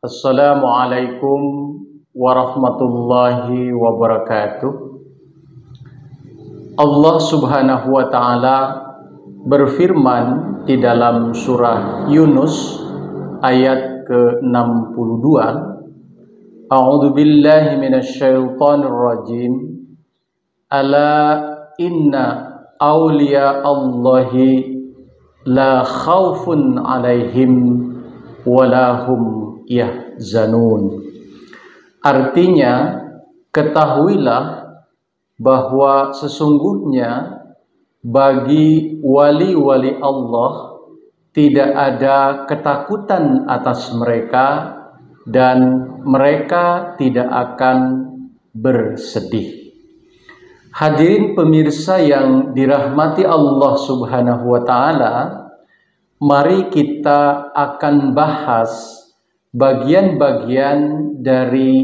Assalamualaikum warahmatullahi wabarakatuh. Allah Subhanahu wa taala berfirman di dalam surah Yunus ayat ke-62. A'udzu billahi minasyaitonir rajim. Ala inna awliya Allahi la khaufun alaihim walahum yahzanun. Artinya, ketahuilah bahwa sesungguhnya bagi wali-wali Allah tidak ada ketakutan atas mereka dan mereka tidak akan bersedih. Hadirin pemirsa yang dirahmati Allah Subhanahu wa taala, mari kita akan bahas bagian-bagian dari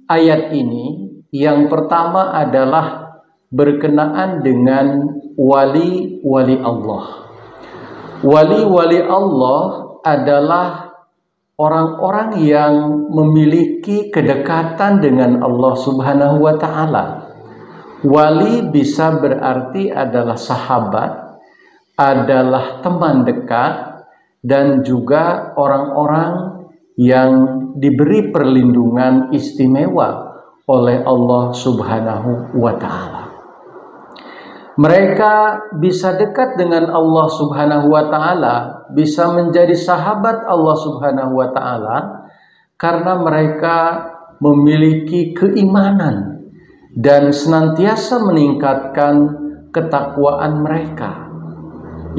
ayat ini. Yang pertama adalah berkenaan dengan wali-wali Allah. Wali-wali Allah adalah orang-orang yang memiliki kedekatan dengan Allah Subhanahu wa taala. Wali bisa berarti adalah sahabat, adalah teman dekat, dan juga orang-orang yang diberi perlindungan istimewa oleh Allah Subhanahu wa taala. Mereka bisa dekat dengan Allah Subhanahu wa taala, bisa menjadi sahabat Allah Subhanahu wa taala karena mereka memiliki keimanan dan senantiasa meningkatkan ketakwaan mereka.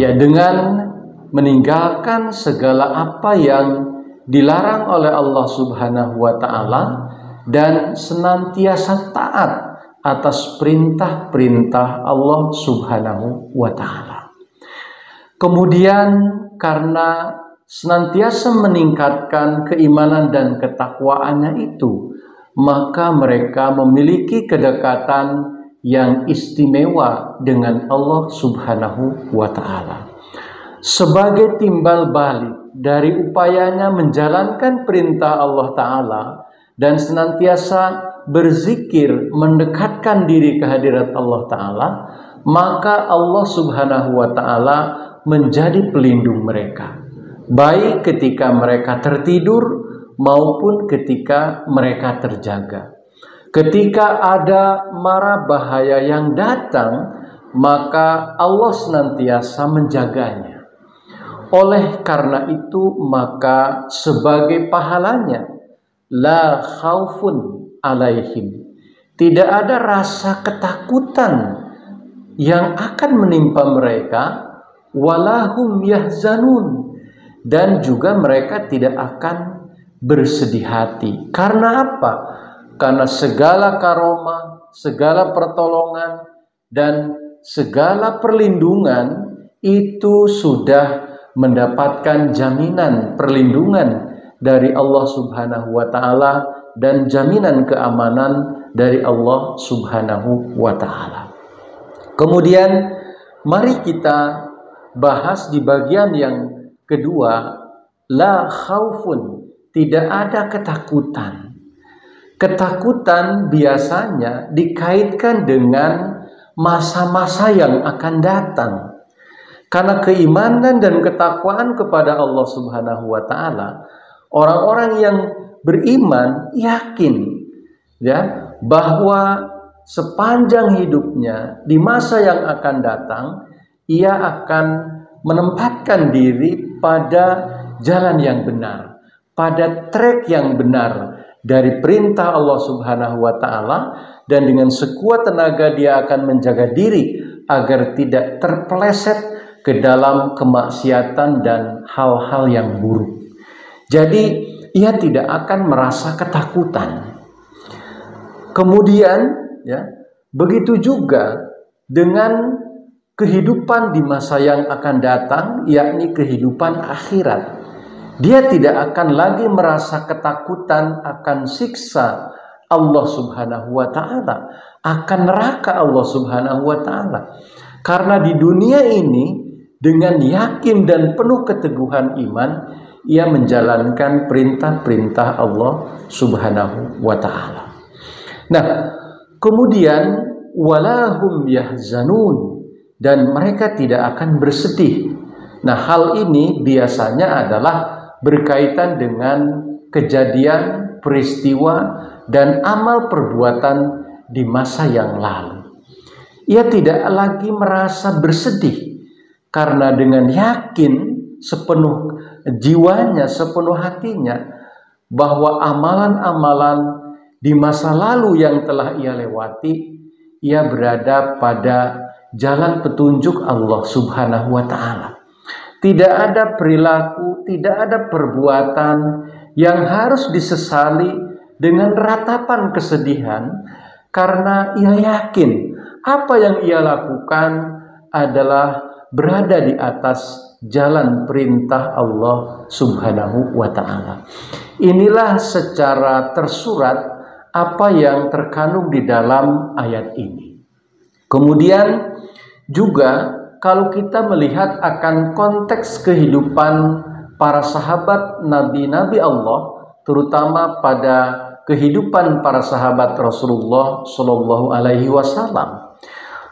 Ya, dengan meninggalkan segala apa yang dilarang oleh Allah Subhanahu wa taala dan senantiasa taat atas perintah-perintah Allah Subhanahu wa taala. Kemudian karena senantiasa meningkatkan keimanan dan ketakwaannya itu, maka mereka memiliki kedekatan yang istimewa dengan Allah Subhanahu wa taala. Sebagai timbal balik dari upayanya menjalankan perintah Allah taala dan senantiasa berzikir mendekatkan diri ke hadirat Allah taala, maka Allah Subhanahu wa taala menjadi pelindung mereka, baik ketika mereka tertidur maupun ketika mereka terjaga. Ketika ada mara bahaya yang datang, maka Allah senantiasa menjaganya. Oleh karena itu, maka sebagai pahalanya, la khaufun alaihim, tidak ada rasa ketakutan yang akan menimpa mereka, walahum yahzanun, dan juga mereka tidak akan bersedih hati. Karena apa? Karena segala karomah, segala pertolongan, dan segala perlindungan itu sudah mendapatkan jaminan perlindungan dari Allah Subhanahu wa taala dan jaminan keamanan dari Allah Subhanahu wa taala. Kemudian mari kita bahas di bagian yang kedua, la khaufun, tidak ada ketakutan. Ketakutan biasanya dikaitkan dengan masa-masa yang akan datang. Karena keimanan dan ketakwaan kepada Allah Subhanahu wa taala, orang-orang yang beriman yakin ya bahwa sepanjang hidupnya di masa yang akan datang ia akan menempatkan diri pada jalan yang benar, pada trek yang benar dari perintah Allah Subhanahu wa taala, dan dengan sekuat tenaga dia akan menjaga diri agar tidak terpeleset ke dalam kemaksiatan dan hal-hal yang buruk. Jadi ia tidak akan merasa ketakutan. Kemudian ya, begitu juga dengan kehidupan di masa yang akan datang, yakni kehidupan akhirat. Dia tidak akan lagi merasa ketakutan akan siksa Allah Subhanahu wa taala, akan neraka Allah Subhanahu wa taala. Karena di dunia ini dengan yakin dan penuh keteguhan iman, ia menjalankan perintah-perintah Allah Subhanahu wa ta'ala. Nah, kemudian walahum yahzanun, dan mereka tidak akan bersedih. Nah, hal ini biasanya adalah berkaitan dengan kejadian, peristiwa, dan amal perbuatan di masa yang lalu. Ia tidak lagi merasa bersedih karena dengan yakin sepenuh jiwanya, sepenuh hatinya bahwa amalan-amalan di masa lalu yang telah ia lewati, ia berada pada jalan petunjuk Allah Subhanahu wa ta'ala. Tidak ada perilaku, tidak ada perbuatan yang harus disesali dengan ratapan kesedihan, karena ia yakin apa yang ia lakukan adalah berada di atas jalan perintah Allah Subhanahu wa ta'ala. Inilah secara tersurat apa yang terkandung di dalam ayat ini. Kemudian juga kalau kita melihat akan konteks kehidupan para sahabat nabi-nabi Allah, terutama pada kehidupan para sahabat Rasulullah Shallallahu Alaihi Wasallam,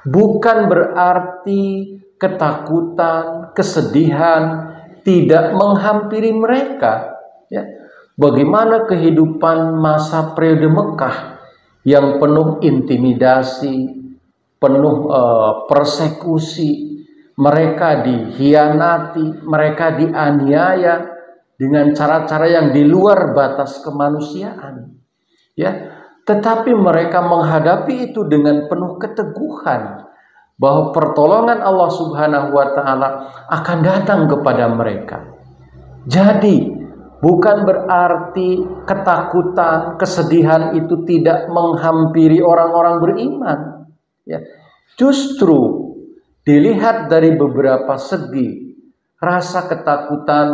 bukan berarti ketakutan, kesedihan tidak menghampiri mereka. Ya. Bagaimana kehidupan masa periode Mekah yang penuh intimidasi, penuh persekusi, mereka dihianati, mereka dianiaya dengan cara-cara yang di luar batas kemanusiaan. Ya, tetapi mereka menghadapi itu dengan penuh keteguhan bahwa pertolongan Allah Subhanahu wa ta'ala akan datang kepada mereka. Jadi bukan berarti ketakutan, kesedihan itu tidak menghampiri orang-orang beriman. Ya. Justru dilihat dari beberapa segi, rasa ketakutan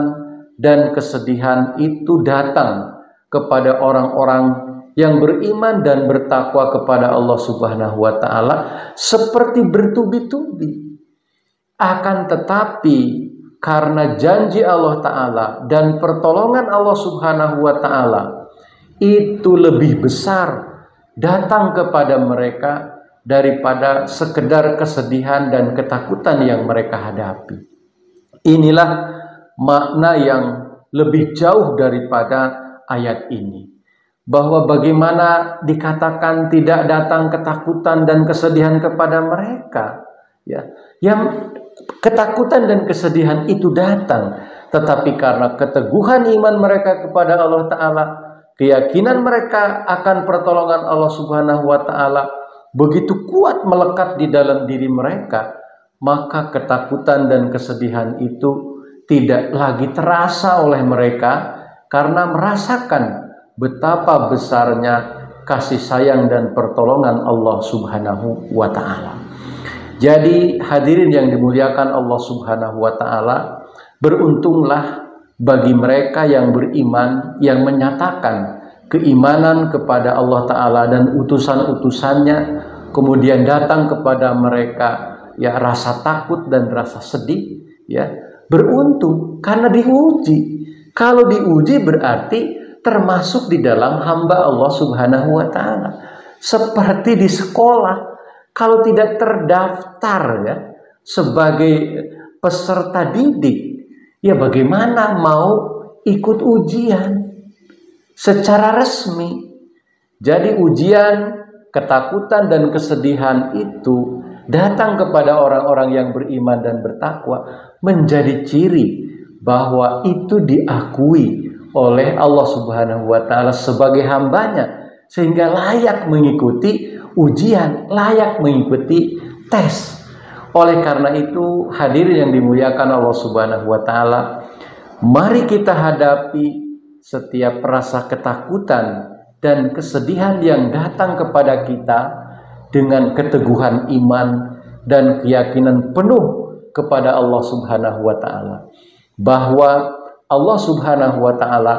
dan kesedihan itu datang kepada orang-orang yang beriman dan bertakwa kepada Allah Subhanahu wa ta'ala seperti bertubi-tubi. Akan tetapi karena janji Allah Ta'ala dan pertolongan Allah Subhanahu wa ta'ala itu lebih besar datang kepada mereka daripada sekedar kesedihan dan ketakutan yang mereka hadapi. Inilah makna yang lebih jauh daripada ayat ini. Bahwa bagaimana dikatakan tidak datang ketakutan dan kesedihan kepada mereka. Ya, yang ketakutan dan kesedihan itu datang, tetapi karena keteguhan iman mereka kepada Allah Ta'ala, keyakinan mereka akan pertolongan Allah Subhanahu wa ta'ala begitu kuat melekat di dalam diri mereka, maka ketakutan dan kesedihan itu tidak lagi terasa oleh mereka karena merasakan betapa besarnya kasih sayang dan pertolongan Allah Subhanahu wa ta'ala. Jadi hadirin yang dimuliakan Allah Subhanahu wa ta'ala, beruntunglah bagi mereka yang beriman, yang menyatakan keimanan kepada Allah Ta'ala dan utusan-utusannya, kemudian datang kepada mereka ya rasa takut dan rasa sedih, ya beruntung karena diuji. Kalau diuji berarti termasuk di dalam hamba Allah Subhanahu wa ta'ala. Seperti di sekolah, kalau tidak terdaftar ya sebagai peserta didik, ya bagaimana mau ikut ujian secara resmi. Jadi ujian, ketakutan dan kesedihan itu datang kepada orang-orang yang beriman dan bertakwa menjadi ciri bahwa itu diakui oleh Allah Subhanahu wa ta'ala sebagai hambanya, sehingga layak mengikuti ujian, layak mengikuti tes. Oleh karena itu, hadirin yang dimuliakan Allah Subhanahu wa ta'ala, mari kita hadapi setiap rasa ketakutan dan kesedihan yang datang kepada kita dengan keteguhan iman dan keyakinan penuh kepada Allah Subhanahu wa ta'ala, bahwa Allah Subhanahu wa ta'ala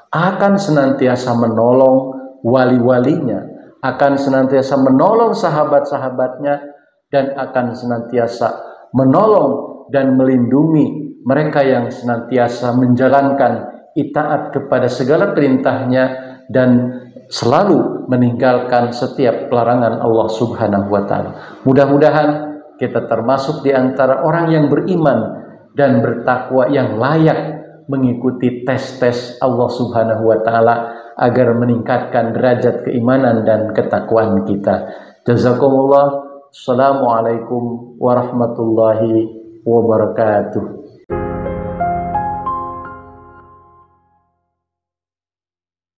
akan senantiasa menolong wali-walinya, akan senantiasa menolong sahabat-sahabatnya, dan akan senantiasa menolong dan melindungi mereka yang senantiasa menjalankan itaat kepada segala perintahnya dan selalu meninggalkan setiap pelarangan Allah Subhanahu wa taala. Mudah-mudahan kita termasuk di antara orang yang beriman dan bertakwa yang layak mengikuti tes-tes Allah Subhanahu wa taala agar meningkatkan derajat keimanan dan ketakwaan kita. Jazakumullah. Assalamualaikum warahmatullahi wabarakatuh.